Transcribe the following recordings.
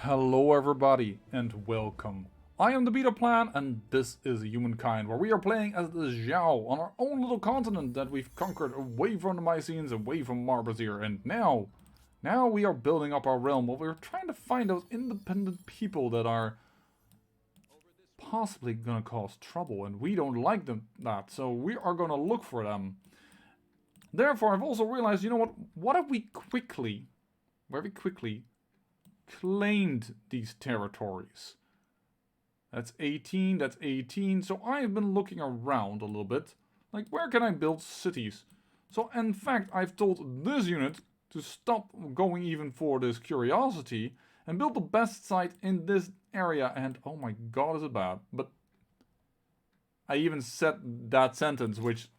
Hello everybody and welcome. I am the Beta Plan and this is Humankind, where we are playing as the Zhao on our own little continent that we've conquered away from the Mycenaeans, away from Marbazir, and now we are building up our realm where we're trying to find those independent people that are possibly gonna cause trouble, and we don't like that, so we are gonna look for them. Therefore, I've also realized, you know what if we very quickly claimed these territories. That's 18, that's 18. So I've been looking around a little bit. Like, where can I build cities? So, in fact, I've told this unit to stop going even for this curiosity and build the best site in this area. And, oh my god, is it bad. But I even said that sentence, which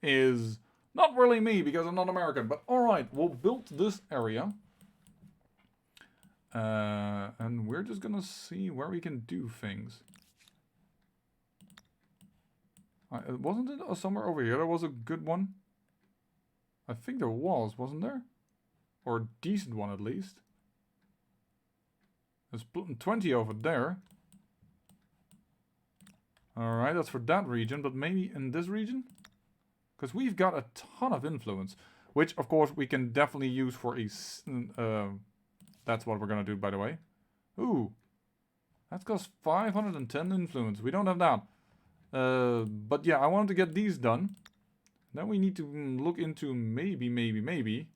is not really me because I'm not American. But alright, we'll build this area. And we're just gonna see where we can do things. Wasn't it somewhere over here there was a good one? I think there was, wasn't there? Or a decent one at least. There's 20 over there. Alright, that's for that region, but maybe in this region? Because we've got a ton of influence. Which, of course, we can definitely use for a... that's what we're gonna do, by the way. Ooh. That's cost 510 influence. We don't have that. But yeah, I wanted to get these done. Then we need to look into maybe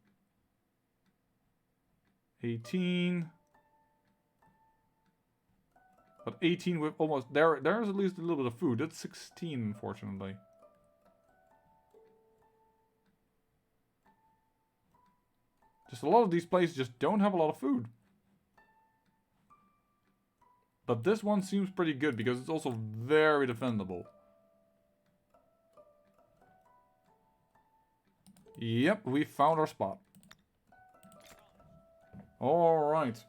18. But 18 with almost... There's at least a little bit of food. That's 16, unfortunately. Just a lot of these places just don't have a lot of food. But this one seems pretty good because it's also very defendable. Yep, we found our spot. Alright.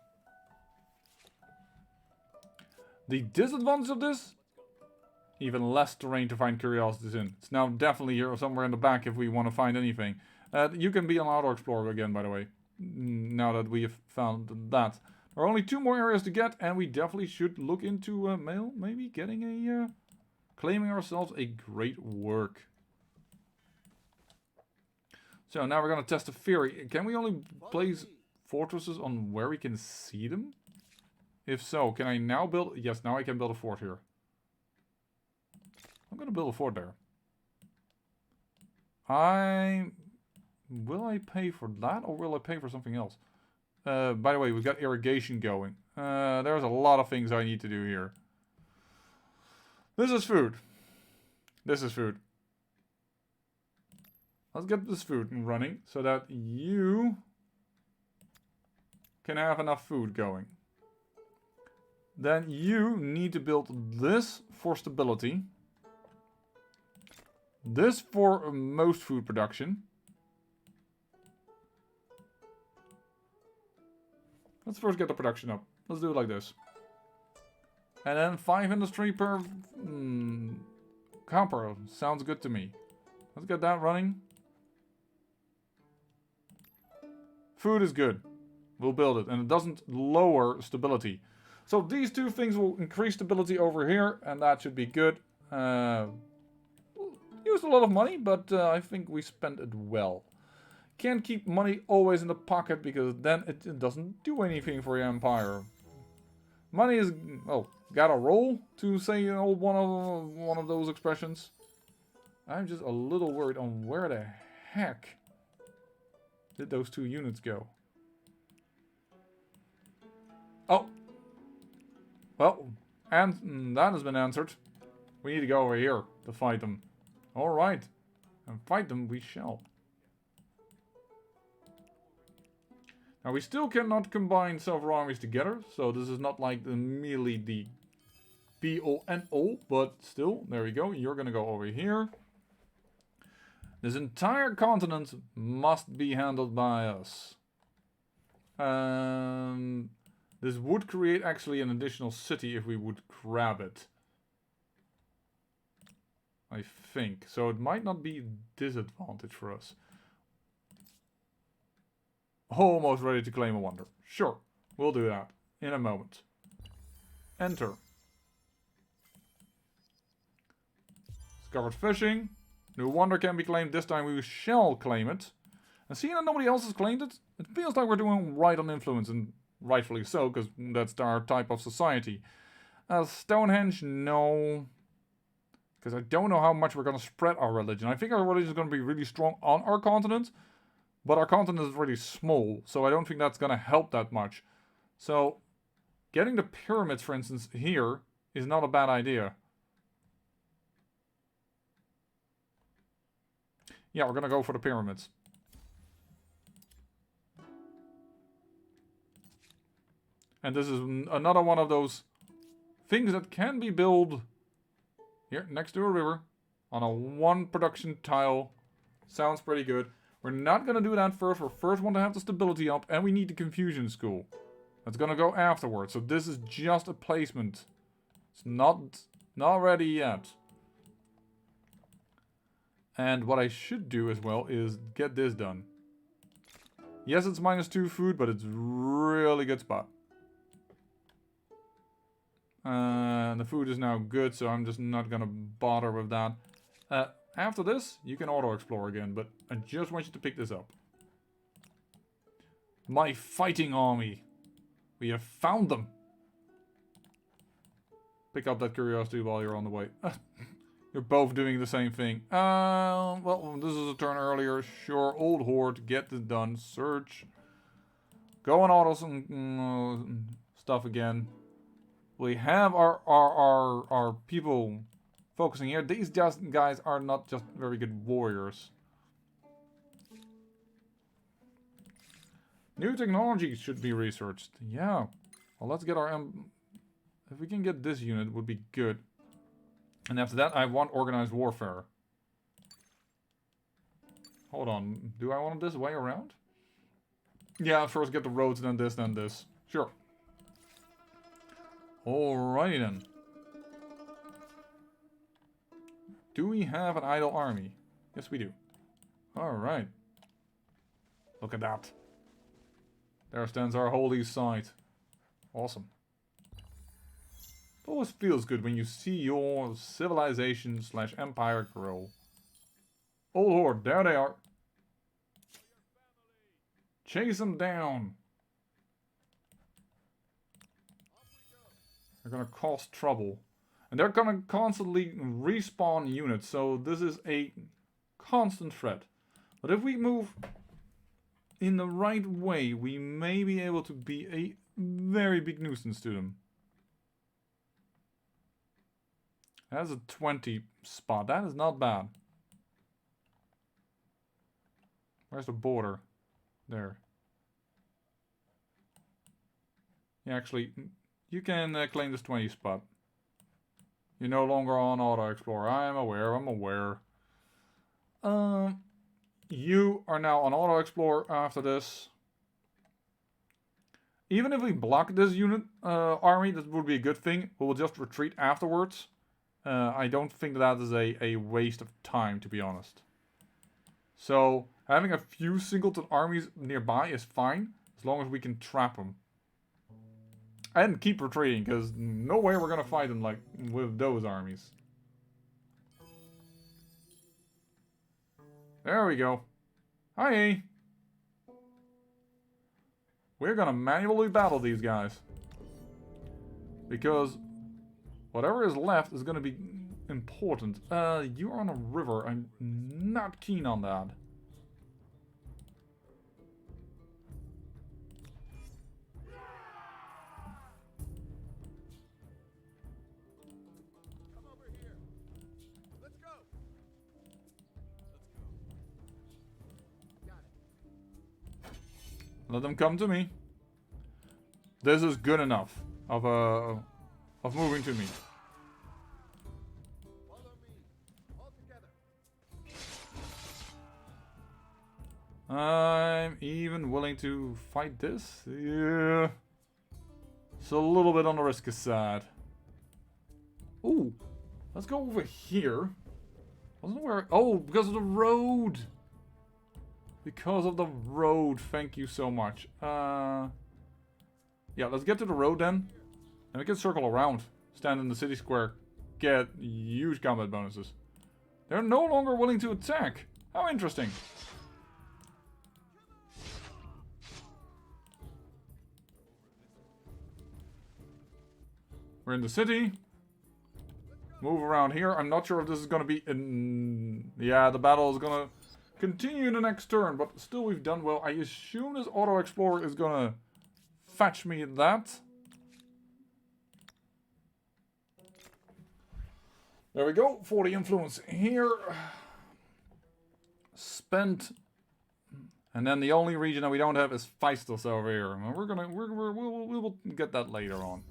The disadvantage of this? Even less terrain to find curiosities in. It's now definitely here or somewhere in the back if we want to find anything. You can be an auto explorer again, by the way. Now that we have found that. There are only 2 more areas to get, and we definitely should look into maybe getting a claiming ourselves a great work. So now we're gonna test a theory. Can we only place fortresses on where we can see them? If so, can I now build? Yes, now I can build a fort here. I'm gonna build a fort there. Will I pay for that or will I pay for something else? By the way, we've got irrigation going. There's a lot of things I need to do here. This is food. This is food. Let's get this food running so that you can have enough food going. Then you need to build this for stability. This for most food production. Let's first get the production up. Let's do it like this. And then 5 industry per copper. Sounds good to me. Let's get that running. Food is good. We'll build it. And it doesn't lower stability. So these 2 things will increase stability over here. And that should be good. Used a lot of money, but I think we spent it well. Can't keep money always in the pocket because then it doesn't do anything for your empire. Money is, oh, gotta roll, to say one of those expressions. I'm just a little worried on where the heck did those 2 units go. Oh, well, and that has been answered. We need to go over here to fight them. All right, and fight them we shall. Now we still cannot combine several armies together, so this is not like merely the be-all and all, but still, there we go, you're gonna go over here. This entire continent must be handled by us. This would create actually an additional city if we would grab it. I think, so it might not be a disadvantage for us. Almost ready to claim a wonder. Sure, we'll do that. in a moment. Enter. Discovered fishing. New wonder can be claimed. This time we shall claim it. And seeing that nobody else has claimed it, it feels like we're doing right on influence, and rightfully so, because that's our type of society. Stonehenge, no. Because I don't know how much we're going to spread our religion. I think our religion is going to be really strong on our continent, but our continent is really small, so I don't think that's going to help that much. So, getting the pyramids, for instance, here is not a bad idea. Yeah, we're going to go for the pyramids. And this is another one of those things that can be built here next to a river on a one production tile. Sounds pretty good. We're not going to do that first. We first want to have the stability up, and we need the confusion school. That's going to go afterwards. So this is just a placement. It's not ready yet. And what I should do as well is get this done. Yes, it's -2 food, but it's really good spot. The food is now good, so I'm just not gonna bother with that. After this, you can auto-explore again, but I just want you to pick this up. My fighting army. We have found them. Pick up that curiosity while you're on the way. You're both doing the same thing. Well, this is a turn earlier. Sure, old horde, get this done. Search. Go and auto some stuff again. We have our people focusing here. These guys are not just very good warriors. New technology should be researched. Yeah. Well, let's get our... if we can get this unit, it would be good. And after that, I want organized warfare. Hold on. Do I want it this way around? Yeah, first get the roads, then this, then this. Sure. Alrighty then. Do we have an idle army? Yes, we do. Alright. Look at that. There stands our holy site. Awesome. It always feels good when you see your civilization / empire grow. Old horde, there they are. Chase them down. They're gonna cause trouble. And they're gonna constantly respawn units, so this is a constant threat. But if we move in the right way, we may be able to be a very big nuisance to them. That's a 20 spot. That is not bad. Where's the border? There. Yeah, actually, you can claim this 20 spot. You're no longer on Auto Explorer. I'm aware, I'm aware. You are now on Auto Explorer after this. Even if we block this unit army, that would be a good thing. We will just retreat afterwards. I don't think that is a waste of time, to be honest. So, having a few singleton armies nearby is fine, as long as we can trap them. And keep retreating, because no way we're gonna fight them like with those armies. There we go. Hi! We're gonna manually battle these guys. Because whatever is left is gonna be important. You're on a river. I'm not keen on that. Let them come to me. This is good enough of moving to me. I'm even willing to fight this. Yeah. It's a little bit on the risky side. Ooh. Let's go over here. Wasn't where... Oh, because of the road. Because of the road. Thank you so much. Yeah, Yeah, let's get to the road then. And we can circle around. Stand in the city square. Get huge combat bonuses. They're no longer willing to attack. How interesting. We're in the city. Move around here. I'm not sure if this is going to be in... Yeah, the battle is going to continue the next turn. But still, we've done well. I assume this auto explorer is going to fetch me that. There we go. 40 influence here. Spent. And then the only region that we don't have is Feistos over here. And we will get that later on.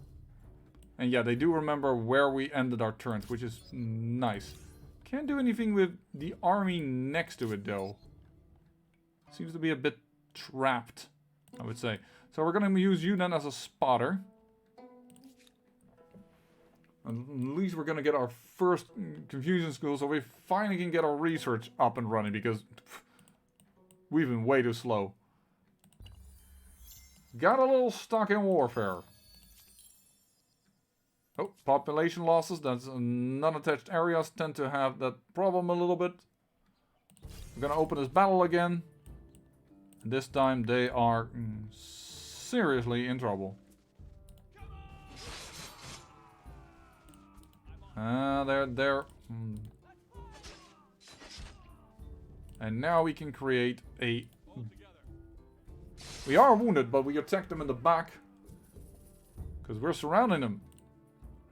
And yeah, they do remember where we ended our turns, which is nice. Can't do anything with the army next to it, though. Seems to be a bit trapped, I would say. So we're going to use you then as a spotter. And at least we're going to get our first confusion school, so we finally can get our research up and running, because we've been way too slow. Got a little stuck in warfare. Oh, population losses. That's non-attached areas tend to have that problem a little bit. We're gonna open this battle again. And this time they are seriously in trouble. They're And now we can create a... We are wounded, but we attack them in the back. Because we're surrounding them.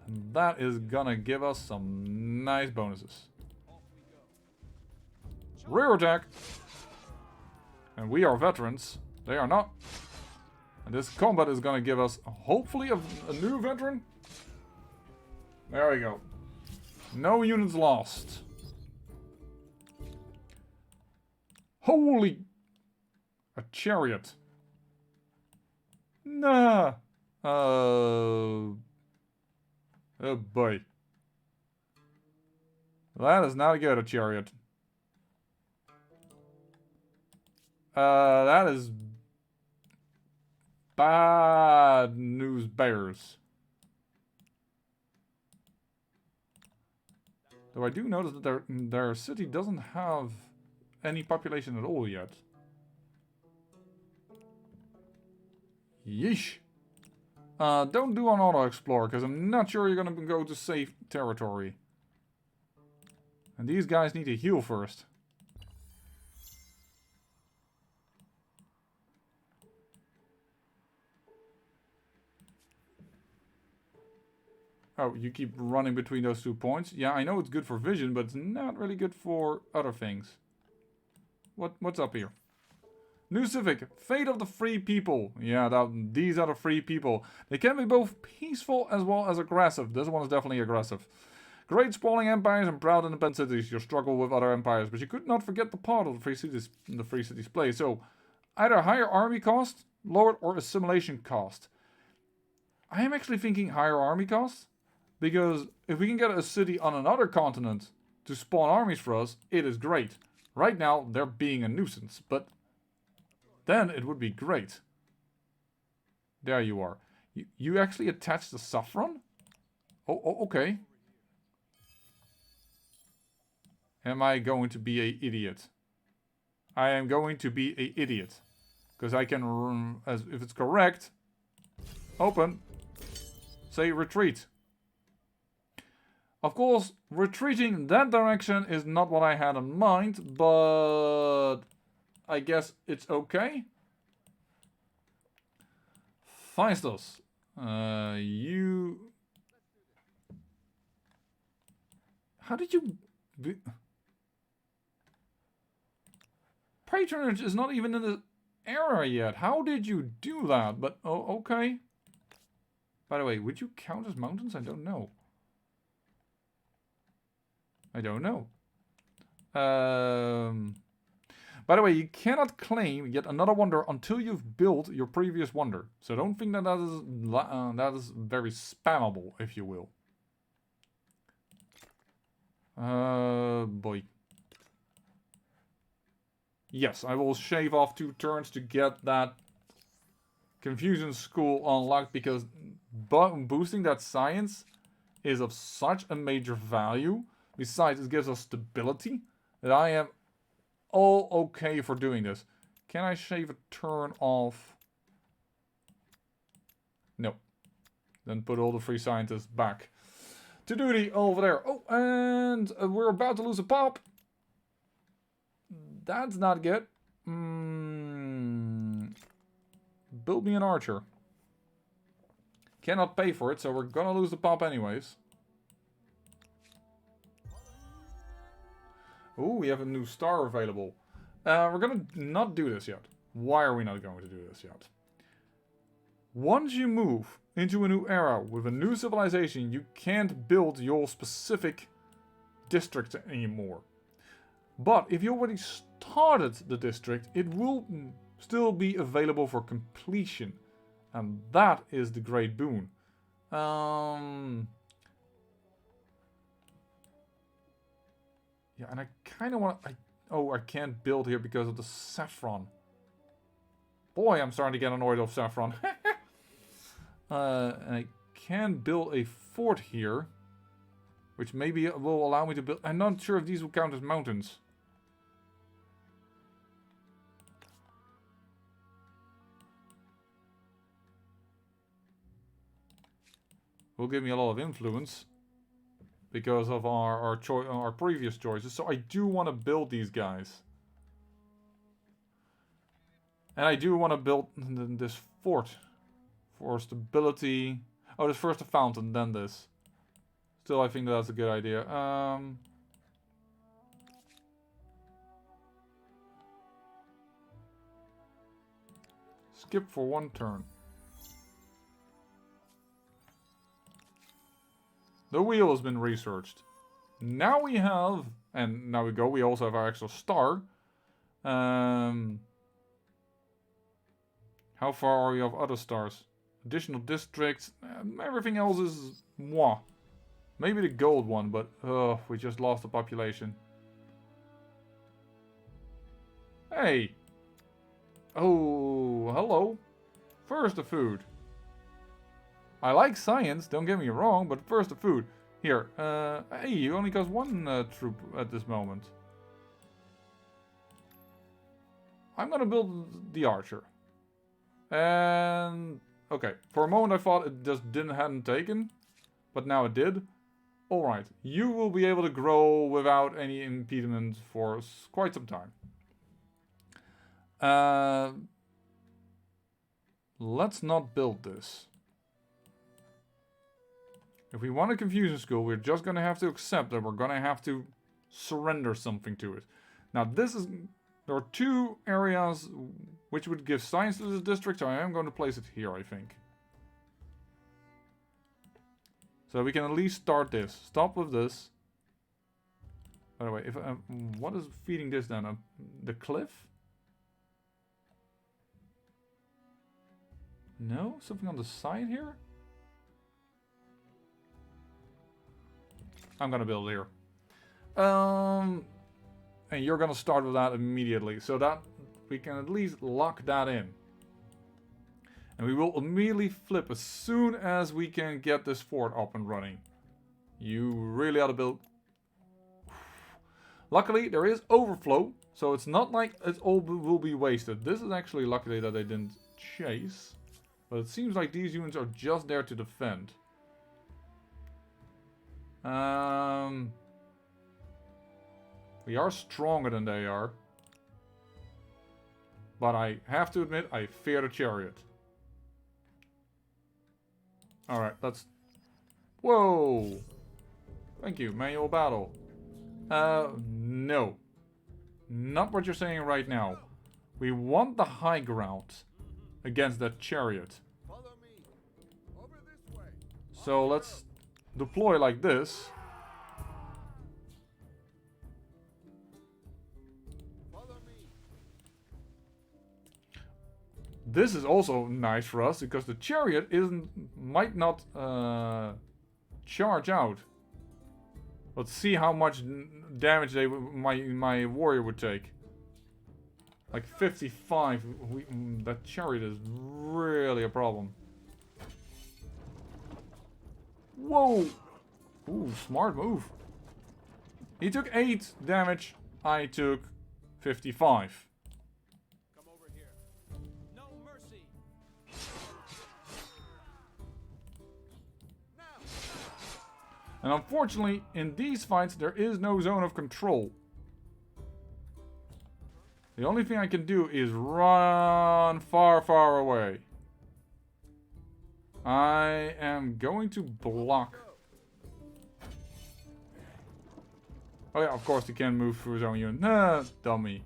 And that is gonna give us some nice bonuses. Rear attack. And we are veterans. They are not. And this combat is gonna give us, hopefully, a new veteran. There we go. No units lost. Holy... A chariot. Nah. Oh boy. That is not good, a chariot. That is... bad news bears. Though I do notice that their city doesn't have any population at all yet. Yeesh. Don't do an auto-explore, because I'm not sure you're going to go to safe territory. And these guys need to heal first. Oh, you keep running between those 2 points. Yeah, I know it's good for vision, but it's not really good for other things. What's up here? New Civic, Fate of the Free People. Yeah, these are the free people. They can be both peaceful as well as aggressive. This one is definitely aggressive. Great sprawling empires and proud independent cities. You struggle with other empires, but you could not forget the part of the free cities play. So, either higher army cost, lowered, or assimilation cost. I am actually thinking higher army cost, because if we can get a city on another continent to spawn armies for us, it is great. Right now, they're being a nuisance, but then it would be great. There you are. You actually attach the saffron? Oh, okay. Am I going to be an idiot? I am going to be an idiot. Because I can, if it's correct, open, say retreat. Of course, retreating in that direction is not what I had in mind, but I guess it's okay. Feistos, you... How did you... Patronage is not even in the area yet. How did you do that? But, oh, okay. By the way, would you count as mountains? I don't know. I don't know. By the way, you cannot claim yet another wonder until you've built your previous wonder. So don't think that that is very spammable, if you will. Boy. Yes, I will shave off 2 turns to get that Confusion School unlocked because boosting that science is of such a major value. Besides, it gives us stability that I am all okay for doing this. Can I shave a turn off? No. Then put all the free scientists back to duty over there. Oh, and we're about to lose a pop. That's not good. Build me an archer. Cannot pay for it, so we're gonna lose the pop anyways. Ooh, we have a new star available. We're gonna not do this yet. Why are we not going to do this yet? Once you move into a new era with a new civilization, you can't build your specific district anymore. But if you already started the district, it will still be available for completion. And that is the great boon. Yeah, and I kind of want to... Oh, I can't build here because of the saffron. Boy, I'm starting to get annoyed of saffron. And I can build a fort here. Which maybe will allow me to build... I'm not sure if these will count as mountains. Will give me a lot of influence. Because of our previous choices. So I do want to build these guys. And I do want to build this fort. For stability. Oh, there's first a fountain, then this. Still, I think that's a good idea. Skip for one turn. The wheel has been researched. Now we have, and now we go, we also have our extra star. How far are we of other stars? Additional districts. Everything else is moi. Maybe the gold one, but we just lost the population. Hey! Oh, hello. First the food. I like science, don't get me wrong, but first the food. Here, hey, you only got one troop at this moment. I'm gonna build the archer. And... okay, for a moment I thought it just hadn't taken. But now it did. Alright, you will be able to grow without any impediment for quite some time. Let's not build this. If we want a confusion school, we're just going to have to accept that we're going to have to surrender something to it. Now this is... there are two areas which would give science to this district, so I am going to place it here, I think. So we can at least start this. Stop with this. By the way, if what is feeding this then? The cliff? No? Something on the side here? I'm gonna build here. And you're gonna start with that immediately. So that we can at least lock that in. And we will immediately flip as soon as we can get this fort up and running. You really ought to build... Luckily, there is overflow. So it's not like it all will be wasted. This is actually luckily that they didn't chase. But it seems like these units are just there to defend. We are stronger than they are. But I have to admit, I fear the chariot. Alright, let's... Whoa! Thank you, manual battle. No. Not what you're saying right now. We want the high ground against that chariot. So let's deploy like this. This is also nice for us because the chariot might not charge out. Let's see how much damage my warrior would take. Like 55. That chariot is really a problem. Whoa! Ooh, smart move. He took 8 damage. I took 55. Come over here. No mercy. And unfortunately, in these fights, there is no zone of control. The only thing I can do is run far, far away. I am going to block. Oh yeah, of course he can move through his own unit. Nah, dummy.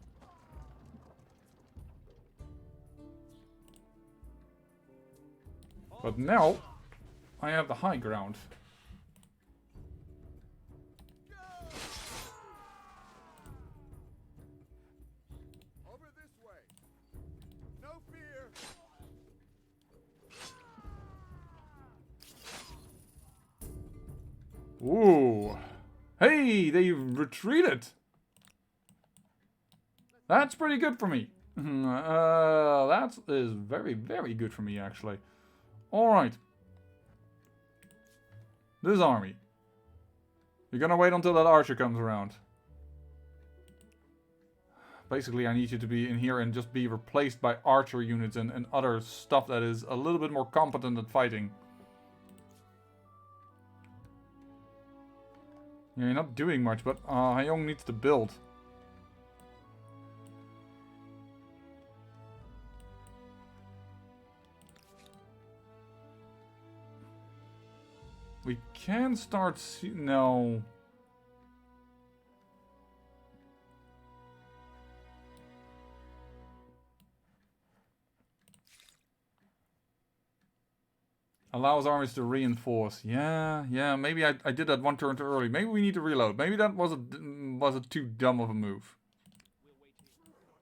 But now, I have the high ground. Over this way. No fear. Ooh. Hey, they retreated. That's pretty good for me. That is very, very good for me, actually. Alright. This army. You're gonna wait until that archer comes around. Basically, I need you to be in here and just be replaced by archer units and other stuff that is a little bit more competent at fighting. Yeah, you're not doing much, but Hyung needs to build. We can start... No. Allows armies to reinforce. Yeah, maybe I did that one turn too early. Maybe we need to reload. Maybe that was a too dumb of a move.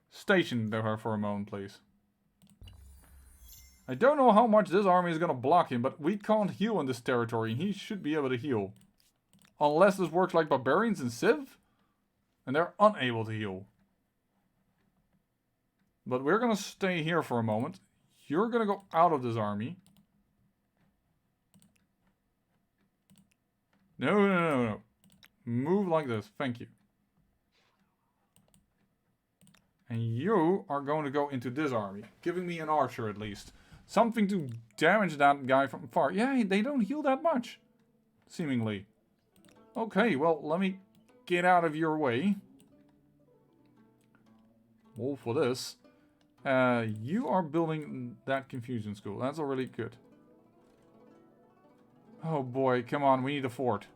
Station her for a moment, please. I don't know how much this army is going to block him, but we can't heal in this territory. He should be able to heal. Unless this works like barbarians in Civ. And they're unable to heal. But we're going to stay here for a moment. You're going to go out of this army. No. Move like this. Thank you. And you are going to go into this army. Giving me an archer at least. Something to damage that guy from far. Yeah, they don't heal that much. Seemingly. Okay, well, let me get out of your way. All for this. You are building that confusion school. That's already good. Oh boy, come on, we need a fort.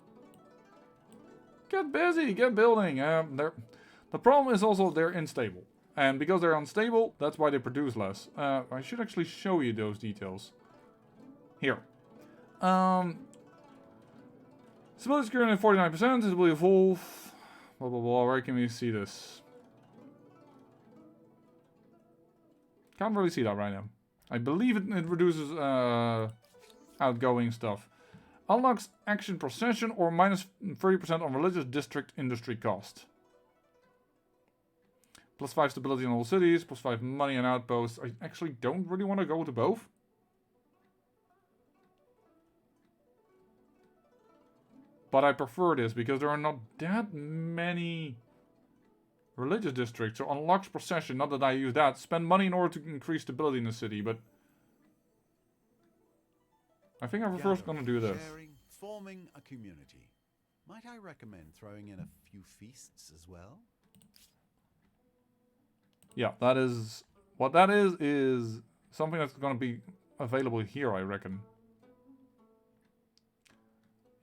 Get busy, get building. The problem is also they're unstable. And because they're unstable, that's why they produce less. I should actually show you those details. Here. Stability security at 49%, it will evolve. Blah blah blah, where can we see this? Can't really see that right now. I believe it reduces outgoing stuff. Unlocks action procession or minus 30% on religious district industry cost. Plus 5 stability in all cities, plus 5 money and outposts. I actually don't really want to go to both. But I prefer this because there are not that many religious districts. So unlocks procession, not that I use that. Spend money in order to increase stability in the city, but I think I'm first going to do this. Sharing, forming a community. Might I recommend throwing in a few feasts as well? Yeah, that is... What that is something that's going to be available here, I reckon.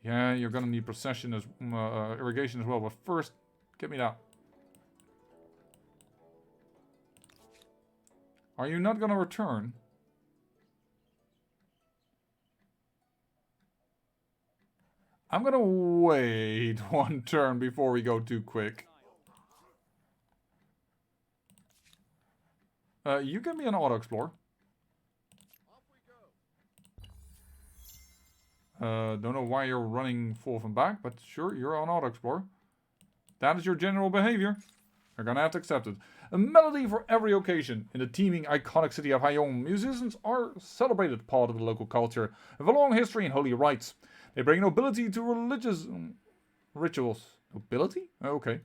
Yeah, you're going to need procession as... irrigation as well, but first, get me that. Are you not going to return? I'm gonna wait one turn before we go too quick. You give me an auto-explore. Don't know why you're running forth and back, but sure, you're on auto-explore. That is your general behavior. You're gonna have to accept it. A melody for every occasion. In the teeming, iconic city of Hayong, musicians are celebrated, part of the local culture, with a long history and holy rites. They bring nobility to religious rituals. Nobility? Okay.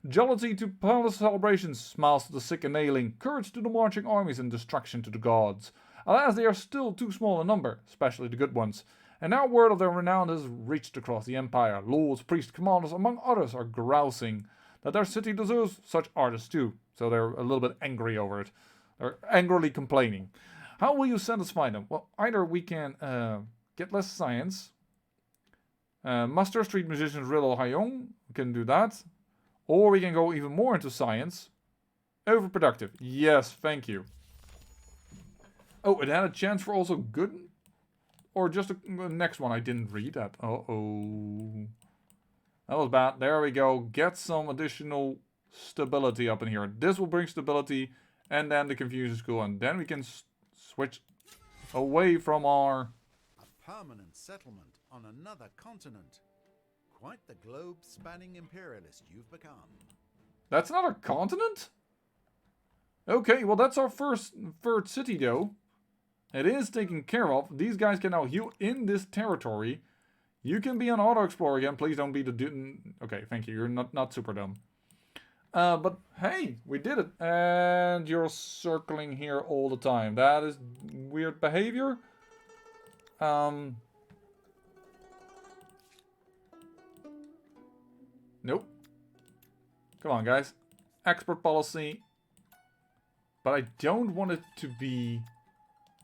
Jollity to palace celebrations, smiles to the sick and ailing, courage to the marching armies, and destruction to the gods. Alas, they are still too small in number, especially the good ones. And now word of their renown has reached across the empire. Lords, priests, commanders, among others, are grousing that their city deserves such artists too. So they're a little bit angry over it. They're angrily complaining. How will you satisfy them? Well, either we can get less science. Muster street musicians riddle Hayong. We can do that. Or we can go even more into science. Overproductive. Yes, thank you. Oh, it had a chance for also good? Or just the next one I didn't read that. Uh-oh. That was bad. There we go. Get some additional stability up in here. This will bring stability. And then the confusion school. And then we can switch away from our... A permanent settlement on another continent. Quite the globe-spanning imperialist you've become. That's not a continent? Okay, well that's our third city though. It is taken care of. These guys can now heal in this territory. You can be an auto-explorer again. Please don't be the dude. Okay, thank you. You're not super dumb. But hey, we did it. And you're circling here all the time. That is weird behavior. Nope. Come on, guys. Export policy. But I don't want it to be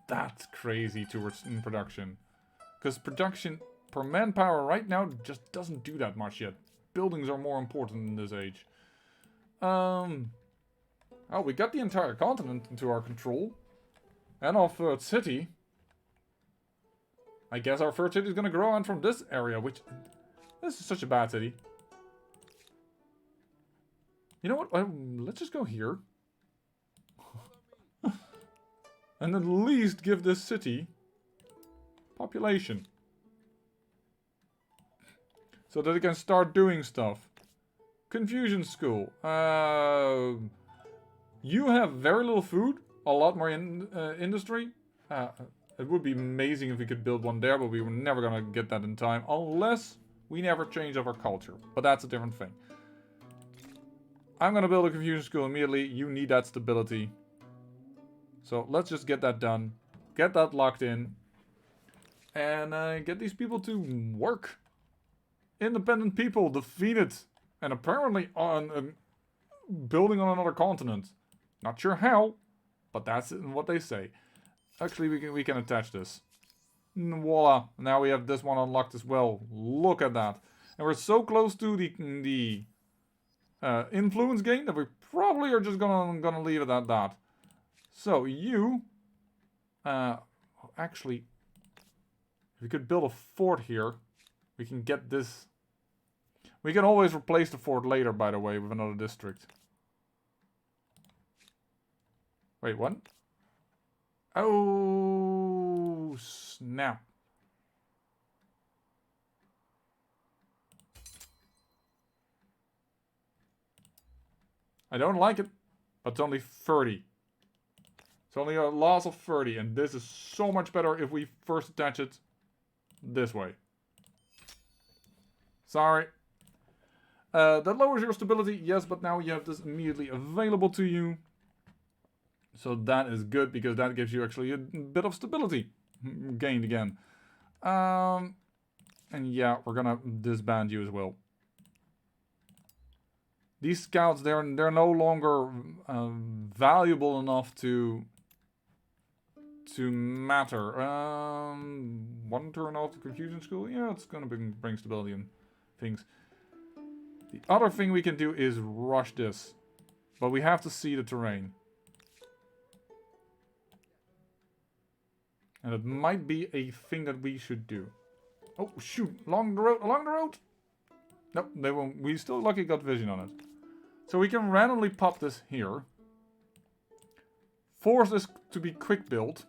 that crazy towards in production. Because production per manpower right now just doesn't do that much yet. Buildings are more important in this age. Oh, we got the entire continent into our control. And our third city. I guess our third city is going to grow on from this area, which... This is such a bad city. You know what? Let's just go here. And at least give this city population. So that it can start doing stuff. Confusion school. You have very little food. A lot more industry. It would be amazing if we could build one there, but we were never going to get that in time. Unless we never change our culture. But that's a different thing. I'm going to build a confusion school immediately. You need that stability. So let's just get that done. Get that locked in. And get these people to work. Independent people defeated. And apparently on building on another continent. Not sure how. But that's what they say. Actually, we can attach this. Voila. Now we have this one unlocked as well. Look at that. And we're so close to the influence gain that we probably are just gonna leave it at that. So you actually, if we could build a fort here, we can get this. We can always replace the fort later, by the way, with another district. Wait, what? Oh, snap. I don't like it, but it's only 30. It's only a loss of 30, and this is so much better if we first attach it this way. Sorry. That lowers your stability, yes, but now you have this immediately available to you. So that is good, because that gives you actually a bit of stability gained again. And yeah, we're gonna disband you as well. These scouts, they're no longer valuable enough to matter. One turn off the confusion school. Yeah, it's gonna bring stability and things. The other thing we can do is rush this, but we have to see the terrain. And it might be a thing that we should do. Oh shoot! Along the road. Nope, they won't. We still lucky got vision on it. So we can randomly pop this here. Force this to be quick build.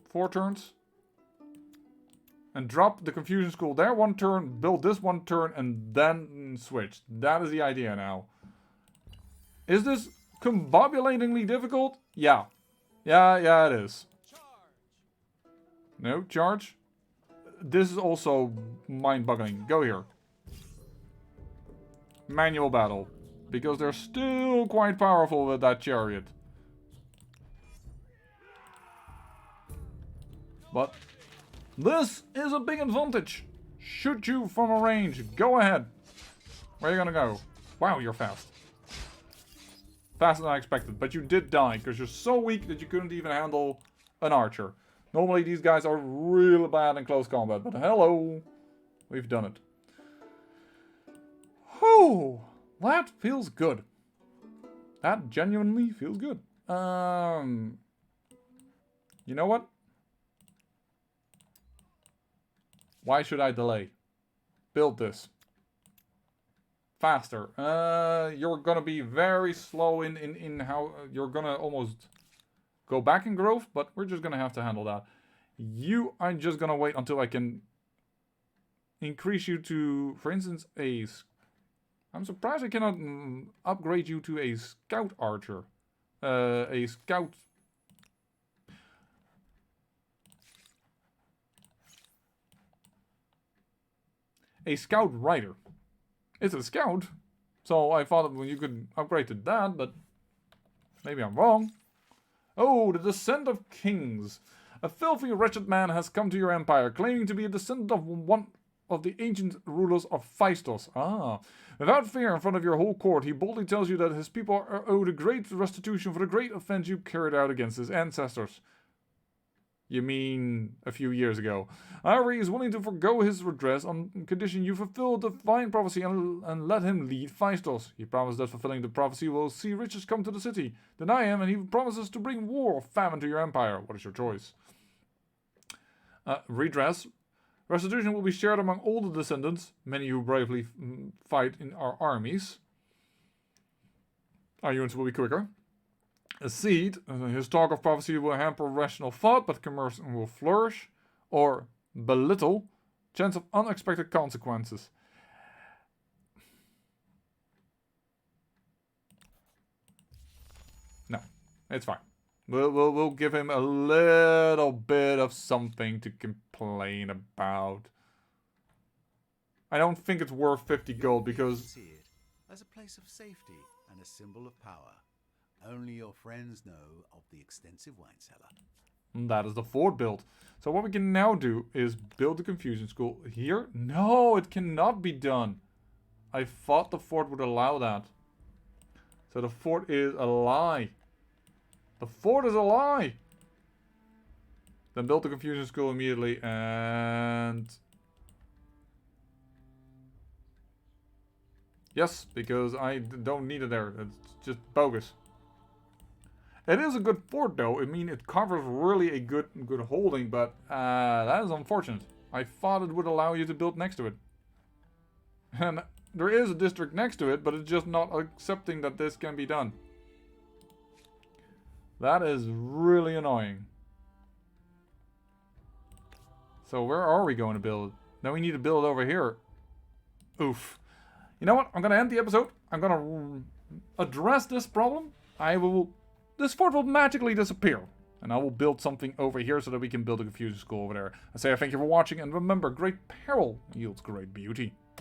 4 turns. And drop the confusion school there 1 turn, build this 1 turn, and then switch. That is the idea now. Is this combobulatingly difficult? Yeah. Yeah, it is. No, charge. This is also mind-boggling. Go here. Manual battle. Because they're still quite powerful with that chariot. But this is a big advantage. Shoot you from a range. Go ahead. Where are you gonna go? Wow, you're fast. Faster than I expected. But you did die because you're so weak that you couldn't even handle an archer. Normally these guys are real bad in close combat. But hello. We've done it. Whew. That feels good. That genuinely feels good. You know what? Why should I delay? Build this. Faster. You're gonna be very slow in how... you're gonna almost go back in growth, but we're just gonna have to handle that. You are just gonna wait until I can increase you to, for instance, a... I'm surprised I cannot upgrade you to a scout archer. A scout... A scout rider. It's a scout. So I thought you could upgrade to that, but maybe I'm wrong. Oh, the descent of kings. A filthy, wretched man has come to your empire, claiming to be a descendant of one of the ancient rulers of Phaistos. Ah. Without fear in front of your whole court, he boldly tells you that his people are owed a great restitution for the great offense you carried out against his ancestors. You mean a few years ago. However, he is willing to forego his redress on condition you fulfill the divine prophecy and let him lead Phaistos. He promised that fulfilling the prophecy will see riches come to the city. Deny him, and he promises to bring war or famine to your empire. What is your choice? Redress. Restitution will be shared among all the descendants, many who bravely fight in our armies. Our units will be quicker. A seed, his talk of prophecy will hamper rational thought, but commerce will flourish. Or belittle, chance of unexpected consequences. No, it's fine. We'll give him a little bit of something to complain about. I don't think it's worth 50 gold because... see it as a place of safety and a symbol of power. Only your friends know of the extensive wine cellar. That is the fort built. So what we can now do is build the confusion school here. No, it cannot be done. I thought the fort would allow that. So the fort is a lie. The fort is a lie. Then build the confusion school immediately and... Yes, because I don't need it there. It's just bogus. It is a good fort though. I mean, it covers really a good holding, but that is unfortunate. I thought it would allow you to build next to it. And there is a district next to it, but it's just not accepting that this can be done. That is really annoying. So where are we going to build? Now we need to build over here. Oof. You know what? I'm going to end the episode. I'm going to address this problem. This fort will magically disappear. And I will build something over here so that we can build a confusion school over there. I say I thank you for watching, and remember, great peril yields great beauty.